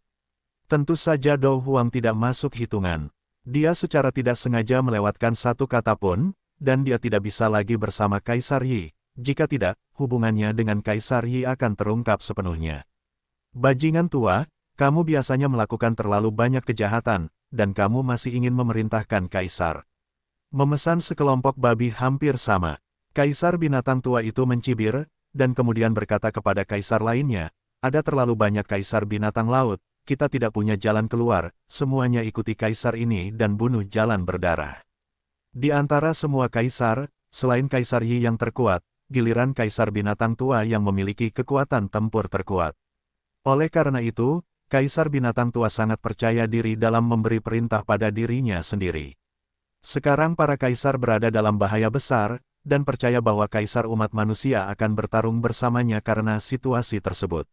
Tentu saja Dou Huang tidak masuk hitungan. Dia secara tidak sengaja melewatkan satu kata pun, dan dia tidak bisa lagi bersama Kaisar Yi. Jika tidak, hubungannya dengan Kaisar Yi akan terungkap sepenuhnya. Bajingan tua, kamu biasanya melakukan terlalu banyak kejahatan, dan kamu masih ingin memerintahkan Kaisar. Memesan sekelompok babi hampir sama. Kaisar Binatang Tua itu mencibir, dan kemudian berkata kepada kaisar lainnya, ada terlalu banyak kaisar binatang laut, kita tidak punya jalan keluar, semuanya ikuti kaisar ini dan bunuh jalan berdarah. Di antara semua kaisar, selain Kaisar Yi yang terkuat, giliran Kaisar Binatang Tua yang memiliki kekuatan tempur terkuat. Oleh karena itu, Kaisar Binatang Tua sangat percaya diri dalam memberi perintah pada dirinya sendiri. Sekarang para kaisar berada dalam bahaya besar, dan percaya bahwa kaisar umat manusia akan bertarung bersamanya karena situasi tersebut.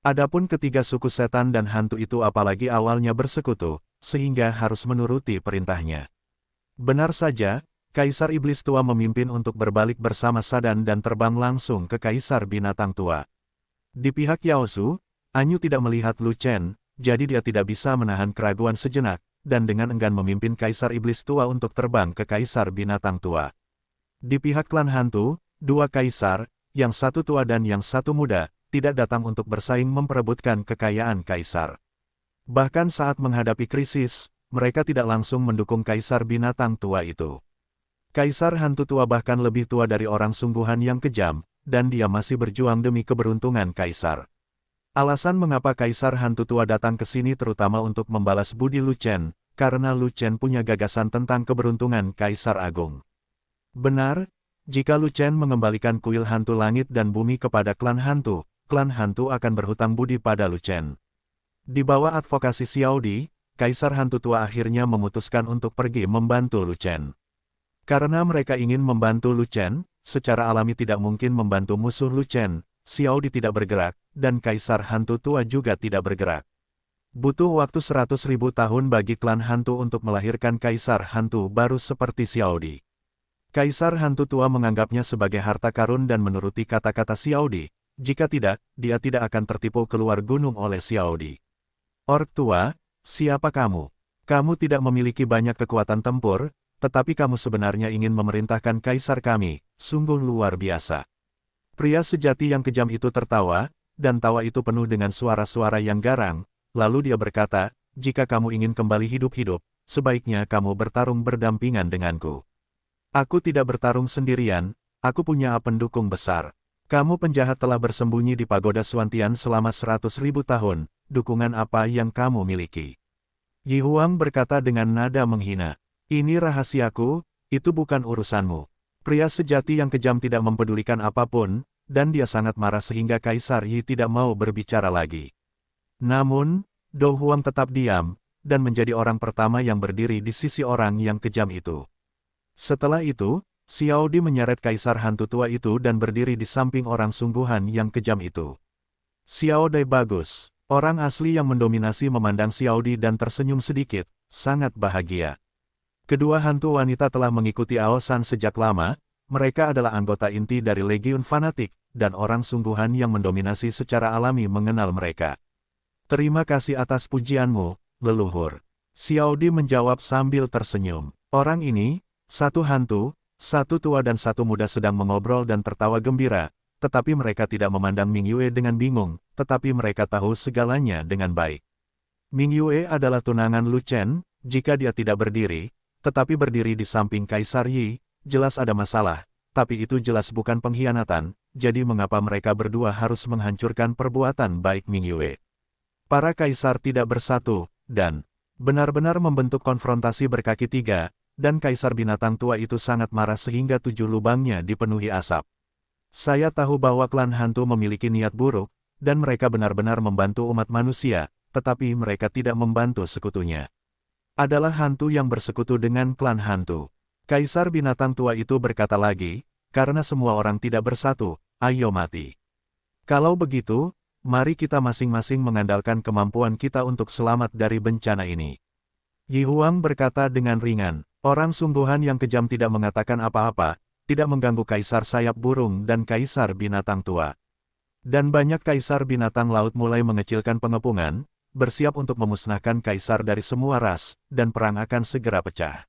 Adapun ketiga suku setan dan hantu itu apalagi awalnya bersekutu, sehingga harus menuruti perintahnya. Benar saja, Kaisar Iblis Tua memimpin untuk berbalik bersama Sadan dan terbang langsung ke Kaisar Binatang Tua. Di pihak Yao Su, Anyu tidak melihat Lu Chen, jadi dia tidak bisa menahan keraguan sejenak, dan dengan enggan memimpin Kaisar Iblis Tua untuk terbang ke Kaisar Binatang Tua. Di pihak klan hantu, dua kaisar, yang satu tua dan yang satu muda, tidak datang untuk bersaing memperebutkan kekayaan kaisar. Bahkan saat menghadapi krisis, mereka tidak langsung mendukung Kaisar Binatang Tua itu. Kaisar hantu tua bahkan lebih tua dari orang sungguhan yang kejam, dan dia masih berjuang demi keberuntungan kaisar. Alasan mengapa Kaisar hantu tua datang ke sini terutama untuk membalas budi Lu Chen, karena Lu Chen punya gagasan tentang keberuntungan Kaisar Agung. Benar, jika Lu Chen mengembalikan kuil hantu langit dan bumi kepada klan hantu akan berhutang budi pada Lu Chen. Di bawah advokasi Xiao Di, Kaisar hantu tua akhirnya memutuskan untuk pergi membantu Lu Chen. Karena mereka ingin membantu Lu Chen, secara alami tidak mungkin membantu musuh Lu Chen, Xiao Di tidak bergerak, dan Kaisar hantu tua juga tidak bergerak. Butuh waktu 100.000 tahun bagi klan hantu untuk melahirkan Kaisar hantu baru seperti Xiao Di. Kaisar hantu tua menganggapnya sebagai harta karun dan menuruti kata-kata Xiao Di. Jika tidak, dia tidak akan tertipu keluar gunung oleh Xiao Di. Orc tua, siapa kamu? Kamu tidak memiliki banyak kekuatan tempur, tetapi kamu sebenarnya ingin memerintahkan kaisar kami, sungguh luar biasa. Pria sejati yang kejam itu tertawa, dan tawa itu penuh dengan suara-suara yang garang, lalu dia berkata, jika kamu ingin kembali hidup-hidup, sebaiknya kamu bertarung berdampingan denganku. Aku tidak bertarung sendirian, aku punya pendukung besar. Kamu penjahat telah bersembunyi di pagoda Suantian selama 100.000 tahun, dukungan apa yang kamu miliki? Yi Huang berkata dengan nada menghina. Ini rahasiaku, itu bukan urusanmu. Pria sejati yang kejam tidak mempedulikan apapun, dan dia sangat marah sehingga Kaisar Yi tidak mau berbicara lagi. Namun, Dou Huang tetap diam, dan menjadi orang pertama yang berdiri di sisi orang yang kejam itu. Setelah itu, Xiao Di menyeret Kaisar hantu tua itu dan berdiri di samping orang sungguhan yang kejam itu. Xiao Di bagus, orang asli yang mendominasi memandang Xiao Di dan tersenyum sedikit, sangat bahagia. Kedua hantu wanita telah mengikuti Aosan sejak lama, mereka adalah anggota inti dari Legiun Fanatik, dan orang sungguhan yang mendominasi secara alami mengenal mereka. Terima kasih atas pujianmu, leluhur. Xiao Di menjawab sambil tersenyum. Orang ini, satu hantu, satu tua dan satu muda sedang mengobrol dan tertawa gembira, tetapi mereka tidak memandang Ming Yue dengan bingung, tetapi mereka tahu segalanya dengan baik. Ming Yue adalah tunangan Lu Chen, jika dia tidak berdiri, tetapi berdiri di samping Kaisar Yi, jelas ada masalah, tapi itu jelas bukan pengkhianatan, jadi mengapa mereka berdua harus menghancurkan perbuatan baik Ming Yue? Para kaisar tidak bersatu, dan benar-benar membentuk konfrontasi berkaki tiga, dan kaisar binatang tua itu sangat marah sehingga 7 lubangnya dipenuhi asap. Saya tahu bahwa klan hantu memiliki niat buruk, dan mereka benar-benar membantu umat manusia, tetapi mereka tidak membantu sekutunya. Adalah hantu yang bersekutu dengan klan hantu. Kaisar binatang tua itu berkata lagi, karena semua orang tidak bersatu, ayo mati. Kalau begitu, mari kita masing-masing mengandalkan kemampuan kita untuk selamat dari bencana ini. Yi Huang berkata dengan ringan, orang sungguhan yang kejam tidak mengatakan apa-apa, tidak mengganggu kaisar sayap burung dan kaisar binatang tua. Dan banyak kaisar binatang laut mulai mengecilkan pengepungan, bersiap untuk memusnahkan kaisar dari semua ras, dan perang akan segera pecah.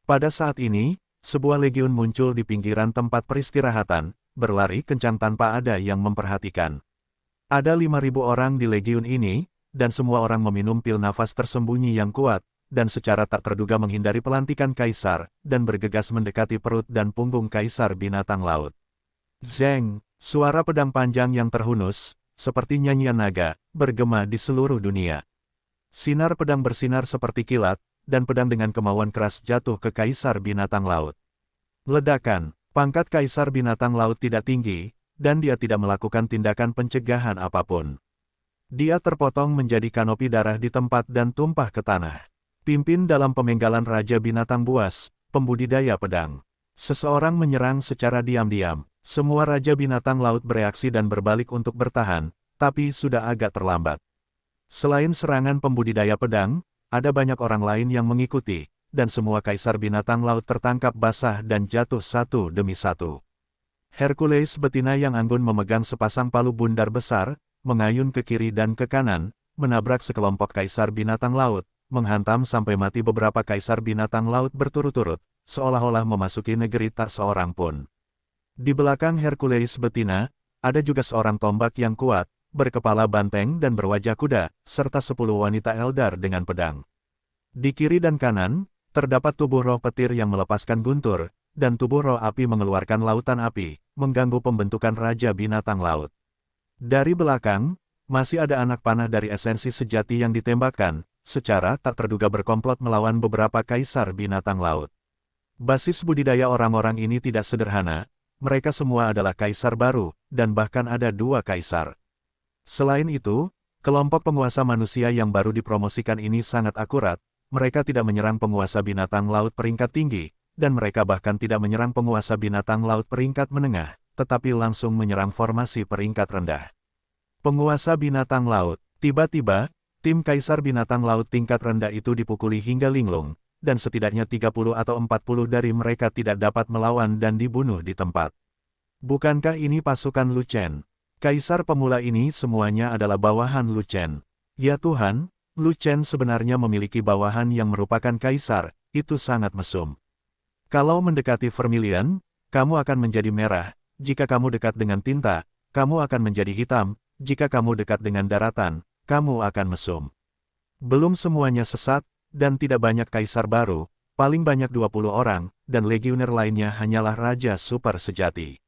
Pada saat ini, sebuah legiun muncul di pinggiran tempat peristirahatan, berlari kencang tanpa ada yang memperhatikan. Ada 5.000 orang di legiun ini, dan semua orang meminum pil nafas tersembunyi yang kuat, dan secara tak terduga menghindari pelantikan kaisar, dan bergegas mendekati perut dan punggung kaisar binatang laut. Zeng, suara pedang panjang yang terhunus, seperti nyanyian naga, bergema di seluruh dunia. Sinar pedang bersinar seperti kilat, dan pedang dengan kemauan keras jatuh ke kaisar binatang laut. Ledakan, pangkat kaisar binatang laut tidak tinggi, dan dia tidak melakukan tindakan pencegahan apapun. Dia terpotong menjadi kanopi darah di tempat dan tumpah ke tanah. Pimpin dalam pemenggalan Raja Binatang Buas, pembudidaya pedang. Seseorang menyerang secara diam-diam. Semua Raja Binatang Laut bereaksi dan berbalik untuk bertahan, tapi sudah agak terlambat. Selain serangan pembudidaya pedang, ada banyak orang lain yang mengikuti, dan semua kaisar binatang laut tertangkap basah dan jatuh satu demi satu. Hercules betina yang anggun memegang sepasang palu bundar besar, mengayun ke kiri dan ke kanan, menabrak sekelompok kaisar binatang laut, menghantam sampai mati beberapa kaisar binatang laut berturut-turut, seolah-olah memasuki negeri tak seorang pun. Di belakang Hercules betina, ada juga seorang tombak yang kuat, berkepala banteng dan berwajah kuda, serta 10 wanita Eldar dengan pedang. Di kiri dan kanan, terdapat tubuh roh petir yang melepaskan guntur, dan tubuh roh api mengeluarkan lautan api, mengganggu pembentukan Raja Binatang Laut. Dari belakang, masih ada anak panah dari esensi sejati yang ditembakkan, secara tak terduga berkomplot melawan beberapa kaisar binatang laut. Basis budidaya orang-orang ini tidak sederhana, mereka semua adalah kaisar baru, dan bahkan ada 2 kaisar. Selain itu, kelompok penguasa manusia yang baru dipromosikan ini sangat akurat, mereka tidak menyerang penguasa binatang laut peringkat tinggi, dan mereka bahkan tidak menyerang penguasa binatang laut peringkat menengah, tetapi langsung menyerang formasi peringkat rendah. Penguasa binatang laut, tiba-tiba, tim kaisar binatang laut tingkat rendah itu dipukuli hingga linglung, dan setidaknya 30 atau 40 dari mereka tidak dapat melawan dan dibunuh di tempat. Bukankah ini pasukan Lu Chen? Kaisar pemula ini semuanya adalah bawahan Lu Chen. Ya Tuhan, Lu Chen sebenarnya memiliki bawahan yang merupakan kaisar, itu sangat mesum. Kalau mendekati vermilion, kamu akan menjadi merah, jika kamu dekat dengan tinta, kamu akan menjadi hitam, jika kamu dekat dengan daratan, kamu akan mesum. Belum semuanya sesat, dan tidak banyak kaisar baru, paling banyak 20 orang, dan legioner lainnya hanyalah raja super sejati.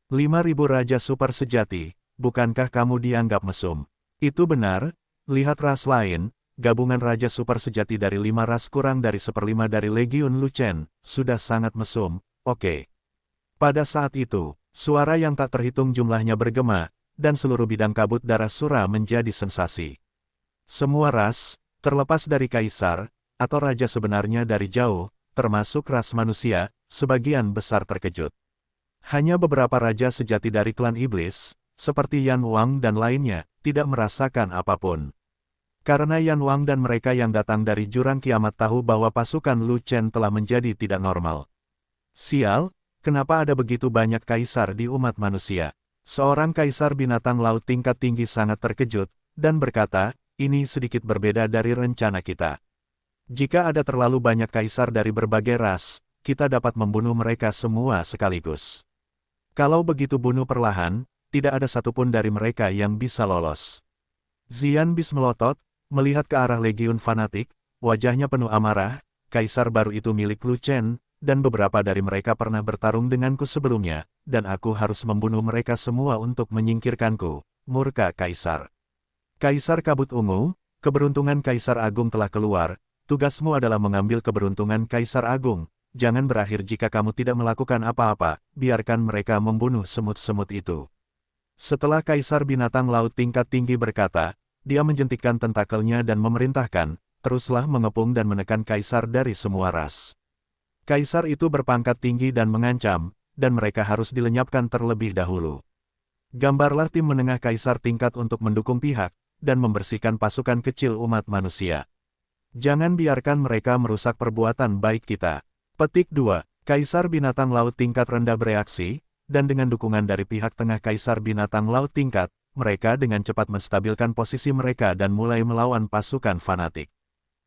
5.000 raja super sejati, bukankah kamu dianggap mesum? Itu benar, lihat ras lain. Gabungan Raja Super Sejati dari 5 ras kurang dari 1/5 dari Legiun Lu Chen, sudah sangat mesum, oke. Pada saat itu, suara yang tak terhitung jumlahnya bergema, dan seluruh bidang kabut darah sura menjadi sensasi. Semua ras, terlepas dari kaisar, atau raja sebenarnya dari jauh, termasuk ras manusia, sebagian besar terkejut. Hanya beberapa raja sejati dari klan iblis, seperti Yan Wang dan lainnya, tidak merasakan apapun. Karena Yan Wang dan mereka yang datang dari jurang kiamat tahu bahwa pasukan Lu Chen telah menjadi tidak normal. Sial, kenapa ada begitu banyak kaisar di umat manusia? Seorang kaisar binatang laut tingkat tinggi sangat terkejut, dan berkata, ini sedikit berbeda dari rencana kita. Jika ada terlalu banyak kaisar dari berbagai ras, kita dapat membunuh mereka semua sekaligus. Kalau begitu bunuh perlahan, tidak ada satupun dari mereka yang bisa lolos. Xian Bis melotot, melihat ke arah legiun fanatik, wajahnya penuh amarah. Kaisar baru itu milik Lu Chen, dan beberapa dari mereka pernah bertarung denganku sebelumnya, dan aku harus membunuh mereka semua untuk menyingkirkanku. Murka Kaisar. Kaisar Kabut Ungu, keberuntungan Kaisar Agung telah keluar. Tugasmu adalah mengambil keberuntungan Kaisar Agung. Jangan berakhir jika kamu tidak melakukan apa-apa, biarkan mereka membunuh semut-semut itu. Setelah Kaisar Binatang Laut tingkat tinggi berkata, dia menjentikkan tentakelnya dan memerintahkan, teruslah mengepung dan menekan Kaisar dari semua ras. Kaisar itu berpangkat tinggi dan mengancam, dan mereka harus dilenyapkan terlebih dahulu. Gambarlah tim menengah Kaisar tingkat untuk mendukung pihak, dan membersihkan pasukan kecil umat manusia. Jangan biarkan mereka merusak perbuatan baik kita. Petik 2. Kaisar Binatang Laut tingkat rendah bereaksi, dan dengan dukungan dari pihak tengah Kaisar Binatang Laut tingkat, mereka dengan cepat menstabilkan posisi mereka dan mulai melawan pasukan fanatik.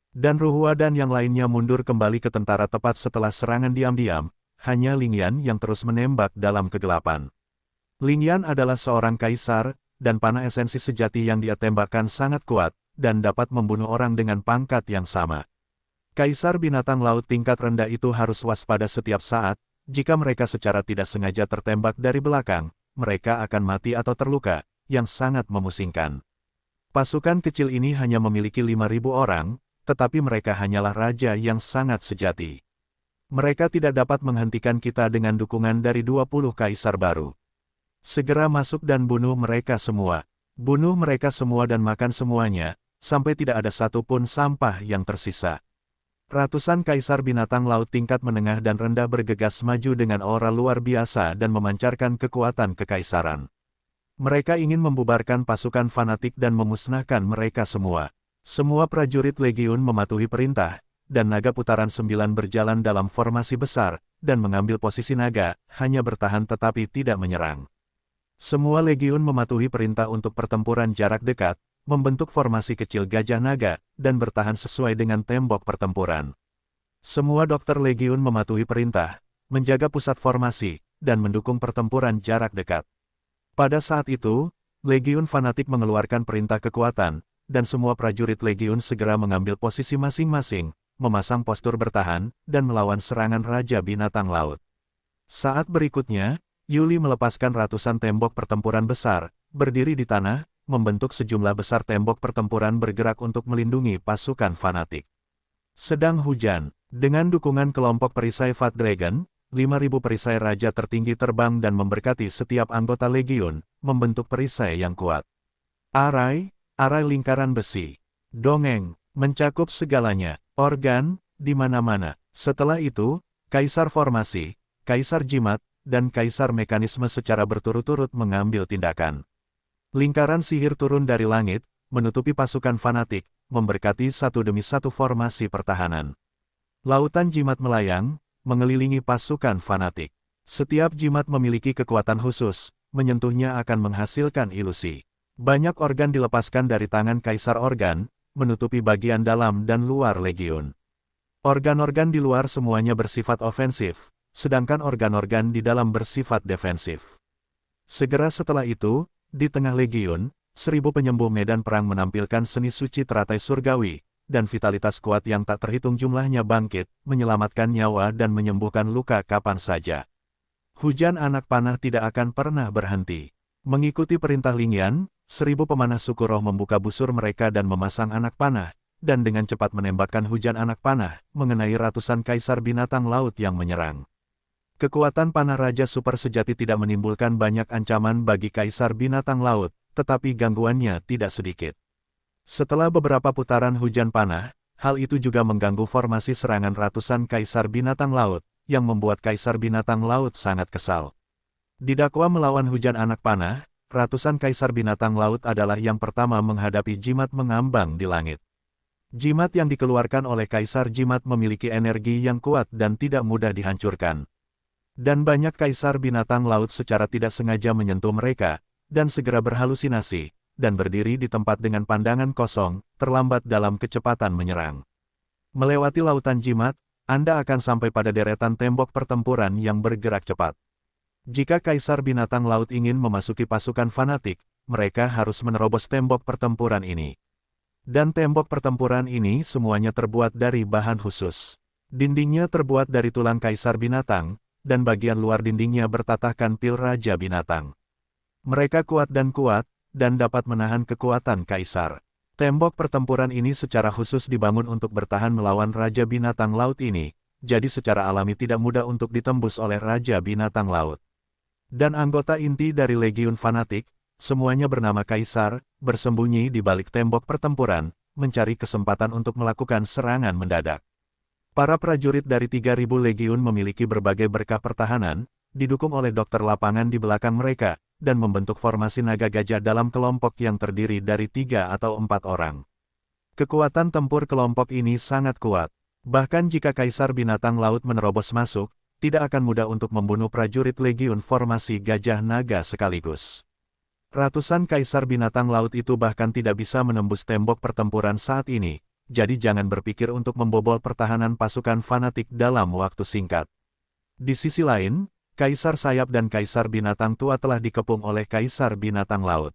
Dan Ruhua dan yang lainnya mundur kembali ke tentara tepat setelah serangan diam-diam, hanya Lingyan yang terus menembak dalam kegelapan. Lingyan adalah seorang kaisar, dan panah esensi sejati yang dia tembakkan sangat kuat, dan dapat membunuh orang dengan pangkat yang sama. Kaisar Binatang Laut tingkat rendah itu harus waspada setiap saat, jika mereka secara tidak sengaja tertembak dari belakang, mereka akan mati atau terluka, yang sangat memusingkan. Pasukan kecil ini hanya memiliki 5.000 orang, tetapi mereka hanyalah raja yang sangat sejati. Mereka tidak dapat menghentikan kita dengan dukungan dari 20 kaisar baru. Segera masuk dan bunuh mereka semua. Bunuh mereka semua dan makan semuanya, sampai tidak ada satupun sampah yang tersisa. Ratusan kaisar binatang laut tingkat menengah dan rendah bergegas maju dengan aura luar biasa dan memancarkan kekuatan kekaisaran. Mereka ingin membubarkan pasukan fanatik dan memusnahkan mereka semua. Semua prajurit legiun mematuhi perintah, dan naga putaran 9 berjalan dalam formasi besar, dan mengambil posisi naga, hanya bertahan tetapi tidak menyerang. Semua legiun mematuhi perintah untuk pertempuran jarak dekat, membentuk formasi kecil gajah naga, dan bertahan sesuai dengan tembok pertempuran. Semua dokter legiun mematuhi perintah, menjaga pusat formasi, dan mendukung pertempuran jarak dekat. Pada saat itu, legiun fanatik mengeluarkan perintah kekuatan, dan semua prajurit legiun segera mengambil posisi masing-masing, memasang postur bertahan, dan melawan serangan Raja Binatang Laut. Saat berikutnya, Yuli melepaskan ratusan tembok pertempuran besar, berdiri di tanah, membentuk sejumlah besar tembok pertempuran bergerak untuk melindungi pasukan fanatik. Sedang hujan, dengan dukungan kelompok perisai Fat Dragon, 5.000 perisai raja tertinggi terbang dan memberkati setiap anggota legiun, membentuk perisai yang kuat. Arai lingkaran besi. Dongeng, mencakup segalanya, organ, di mana-mana. Setelah itu, Kaisar Formasi, Kaisar Jimat, dan Kaisar Mekanisme secara berturut-turut mengambil tindakan. Lingkaran sihir turun dari langit, menutupi pasukan fanatik, memberkati satu demi satu formasi pertahanan. Lautan jimat melayang, mengelilingi pasukan fanatik. Setiap jimat memiliki kekuatan khusus, menyentuhnya akan menghasilkan ilusi. Banyak organ dilepaskan dari tangan Kaisar Organ, menutupi bagian dalam dan luar legiun. Organ-organ di luar semuanya bersifat ofensif, sedangkan organ-organ di dalam bersifat defensif. Segera setelah itu, di tengah legiun, 1000 penyembuh medan perang menampilkan seni suci teratai surgawi, dan vitalitas kuat yang tak terhitung jumlahnya bangkit, menyelamatkan nyawa dan menyembuhkan luka kapan saja. Hujan anak panah tidak akan pernah berhenti. Mengikuti perintah Lingyan, 1000 pemanah suku roh membuka busur mereka dan memasang anak panah, dan dengan cepat menembakkan hujan anak panah, mengenai ratusan kaisar binatang laut yang menyerang. Kekuatan panah Raja Super sejati tidak menimbulkan banyak ancaman bagi Kaisar Binatang Laut, tetapi gangguannya tidak sedikit. Setelah beberapa putaran hujan panah, hal itu juga mengganggu formasi serangan ratusan Kaisar Binatang Laut, yang membuat Kaisar Binatang Laut sangat kesal. Didakwa melawan hujan anak panah, ratusan Kaisar Binatang Laut adalah yang pertama menghadapi jimat mengambang di langit. Jimat yang dikeluarkan oleh Kaisar Jimat memiliki energi yang kuat dan tidak mudah dihancurkan. Dan banyak kaisar binatang laut secara tidak sengaja menyentuh mereka, dan segera berhalusinasi, dan berdiri di tempat dengan pandangan kosong, terlambat dalam kecepatan menyerang. Melewati lautan jimat, Anda akan sampai pada deretan tembok pertempuran yang bergerak cepat. Jika Kaisar Binatang Laut ingin memasuki pasukan fanatik, mereka harus menerobos tembok pertempuran ini. Dan tembok pertempuran ini semuanya terbuat dari bahan khusus. Dindingnya terbuat dari tulang Kaisar Binatang, dan bagian luar dindingnya bertatahkan pil Raja Binatang. Mereka kuat, dan dapat menahan kekuatan Kaisar. Tembok pertempuran ini secara khusus dibangun untuk bertahan melawan Raja Binatang Laut ini, jadi secara alami tidak mudah untuk ditembus oleh Raja Binatang Laut. Dan anggota inti dari Legiun Fanatik, semuanya bernama Kaisar, bersembunyi di balik tembok pertempuran, mencari kesempatan untuk melakukan serangan mendadak. Para prajurit dari 3.000 Legiun memiliki berbagai berkah pertahanan, didukung oleh dokter lapangan di belakang mereka, dan membentuk formasi naga gajah dalam kelompok yang terdiri dari 3 atau 4 orang. Kekuatan tempur kelompok ini sangat kuat. Bahkan jika Kaisar Binatang Laut menerobos masuk, tidak akan mudah untuk membunuh prajurit Legiun formasi gajah naga sekaligus. Ratusan Kaisar Binatang Laut itu bahkan tidak bisa menembus tembok pertempuran saat ini, jadi jangan berpikir untuk membobol pertahanan pasukan fanatik dalam waktu singkat. Di sisi lain, Kaisar Sayap dan Kaisar Binatang Tua telah dikepung oleh Kaisar Binatang Laut.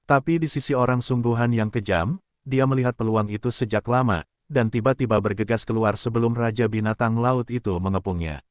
Tapi di sisi orang sungguhan yang kejam, dia melihat peluang itu sejak lama, dan tiba-tiba bergegas keluar sebelum Raja Binatang Laut itu mengepungnya.